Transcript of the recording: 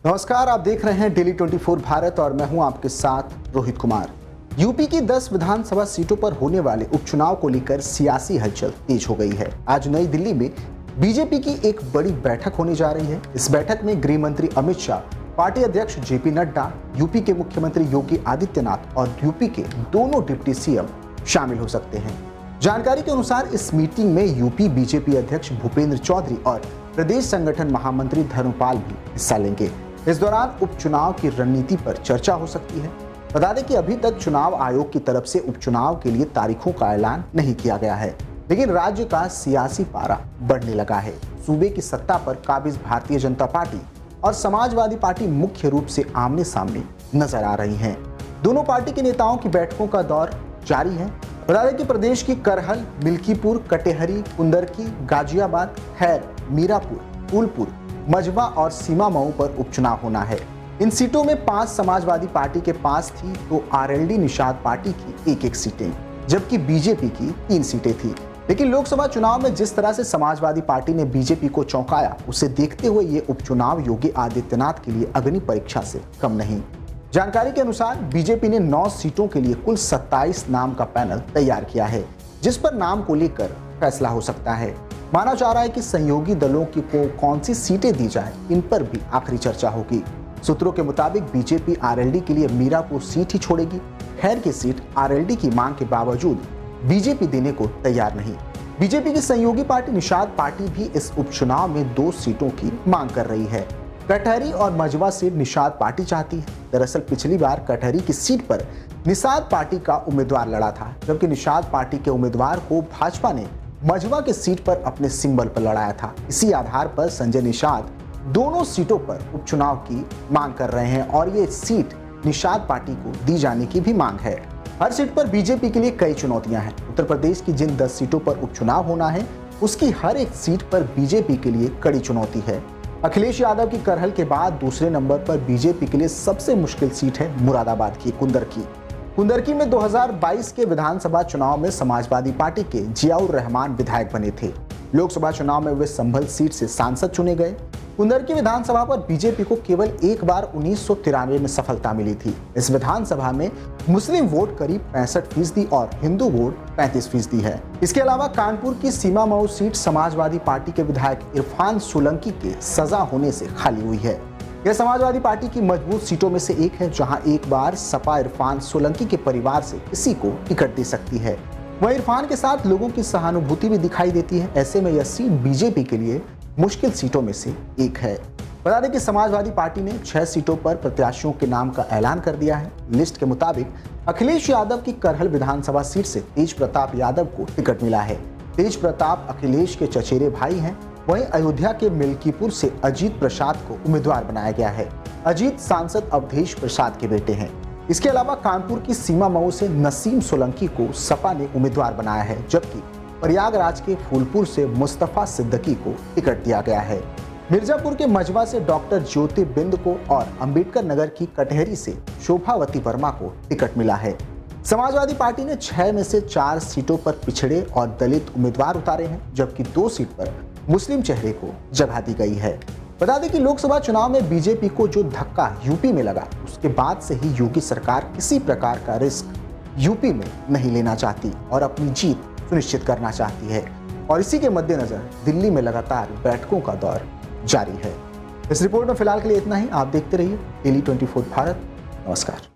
नमस्कार, आप देख रहे हैं डेली 24 भारत और मैं हूं आपके साथ रोहित कुमार। यूपी की 10 विधानसभा सीटों पर होने वाले उपचुनाव को लेकर सियासी हलचल तेज हो गई है। आज नई दिल्ली में बीजेपी की एक बड़ी बैठक होने जा रही है। इस बैठक में गृह मंत्री अमित शाह, पार्टी अध्यक्ष जेपी नड्डा, यूपी के मुख्यमंत्री योगी आदित्यनाथ और यूपी के दोनों डिप्टी सीएम शामिल हो सकते हैं। जानकारी के अनुसार इस मीटिंग में यूपी बीजेपी अध्यक्ष भूपेंद्र चौधरी और प्रदेश संगठन महामंत्री धर्मपाल भी हिस्सा लेंगे। इस दौरान उपचुनाव की रणनीति पर चर्चा हो सकती है। बता दें कि अभी तक चुनाव आयोग की तरफ से उपचुनाव के लिए तारीखों का ऐलान नहीं किया गया है, लेकिन राज्य का सियासी पारा बढ़ने लगा है। सूबे की सत्ता पर काबिज भारतीय जनता पार्टी और समाजवादी पार्टी मुख्य रूप से आमने सामने नजर आ रही हैं। दोनों पार्टी के नेताओं की बैठकों का दौर जारी है। बता दें कि प्रदेश की करहल, मिल्कीपुर, कटेहरी, कुंदरकी, गाजियाबाद, खैर, मीरापुर, फूलपुर, मझवा और सीमा मऊ पर उपचुनाव होना है। इन सीटों में 5 समाजवादी पार्टी के पास थी तो आरएलडी निषाद पार्टी की एक सीटें, जबकि बीजेपी की 3 सीटें थी। लेकिन लोकसभा चुनाव में जिस तरह से समाजवादी पार्टी ने बीजेपी को चौंकाया, उसे देखते हुए ये उपचुनाव योगी आदित्यनाथ के लिए अग्नि परीक्षा से कम नहीं। जानकारी के अनुसार बीजेपी ने 9 सीटों के लिए कुल 27 नाम का पैनल तैयार किया है, जिस पर नाम को लेकर फैसला हो सकता है। माना जा रहा है कि सहयोगी दलों को कौन सी सीटें दी जाए, इन पर भी आखिरी चर्चा होगी। सूत्रों के मुताबिक बीजेपी आरएलडी के लिए मीरापुर सीट ही छोड़ेगी। खैर की सीट आरएलडी की मांग के बावजूद बीजेपी देने को तैयार नहीं। बीजेपी की सहयोगी पार्टी निषाद पार्टी भी इस उपचुनाव में 2 सीटों की मांग कर रही है। कटहरी और मझवा सीट निषाद पार्टी चाहती है। दरअसल पिछली बार कटहरी की सीट पर निषाद पार्टी का उम्मीदवार लड़ा था, जबकि निषाद पार्टी के उम्मीदवार को भाजपा ने मझवा के सीट पर अपने सिंबल पर लड़ाया था। इसी आधार पर संजय निषाद दोनों सीटों पर उपचुनाव की मांग कर रहे हैं और ये सीट निषाद पार्टी को दी जाने की भी मांग है। हर सीट पर बीजेपी के लिए कई चुनौतियां हैं। उत्तर प्रदेश की जिन 10 सीटों पर उपचुनाव होना है, उसकी हर एक सीट पर बीजेपी के लिए कड़ी चुनौती है। अखिलेश यादव की करहल के बाद दूसरे नंबर पर बीजेपी के लिए सबसे मुश्किल सीट है मुरादाबाद की कुंदरकी में 2022 के विधानसभा चुनाव में समाजवादी पार्टी के जियाउर रहमान विधायक बने थे। लोकसभा चुनाव में वे संभल सीट से सांसद चुने गए। कुंदरकी विधानसभा पर बीजेपी को केवल एक बार 1993 में सफलता मिली थी। इस विधानसभा में मुस्लिम वोट करीब 65% और हिंदू वोट 35% है। इसके अलावा कानपुर की सीमा मऊ सीट समाजवादी पार्टी के विधायक इरफान सोलंकी के सजा होने से खाली हुई है। यह समाजवादी पार्टी की मजबूत सीटों में से एक है, जहां एक बार सपा इरफान सोलंकी के परिवार से किसी को टिकट दे सकती है। वह इरफान के साथ लोगों की सहानुभूति भी दिखाई देती है। ऐसे में यह सीट बीजेपी के लिए मुश्किल सीटों में से एक है। बता दें कि समाजवादी पार्टी ने 6 सीटों पर प्रत्याशियों के नाम का ऐलान कर दिया है। लिस्ट के मुताबिक अखिलेश यादव की करहल विधानसभा सीट से तेज प्रताप यादव को टिकट मिला है। तेज प्रताप अखिलेश के चचेरे भाई हैं। वहीं अयोध्या के मिल्कीपुर से अजीत प्रसाद को उम्मीदवार बनाया गया है। अजीत सांसद अवधेश प्रसाद के बेटे हैं। इसके अलावा कानपुर की सीमा मऊ से नसीम सोलंकी को सपा ने उम्मीदवार बनाया है, जबकि प्रयागराज के फूलपुर से मुस्तफा सिद्दीकी को टिकट दिया गया है। मिर्जापुर के मझवा से डॉक्टर ज्योति बिंद को और अंबेडकर नगर की कटहरी से शोभावती वर्मा को टिकट मिला है। समाजवादी पार्टी ने 6 में से 4 सीटों पर पिछड़े और दलित उम्मीदवार उतारे हैं, जबकि 2 सीट पर मुस्लिम चेहरे को जगह दी गई है। बता दें कि लोकसभा चुनाव में बीजेपी को जो धक्का यूपी में लगा, उसके बाद से ही योगी सरकार किसी प्रकार का रिस्क यूपी में नहीं लेना चाहती और अपनी जीत सुनिश्चित करना चाहती है। और इसी के मद्देनजर दिल्ली में लगातार बैठकों का दौर जारी है। इस रिपोर्ट में फिलहाल के लिए इतना ही। आप देखते रहिए डेली 24 भारत। नमस्कार।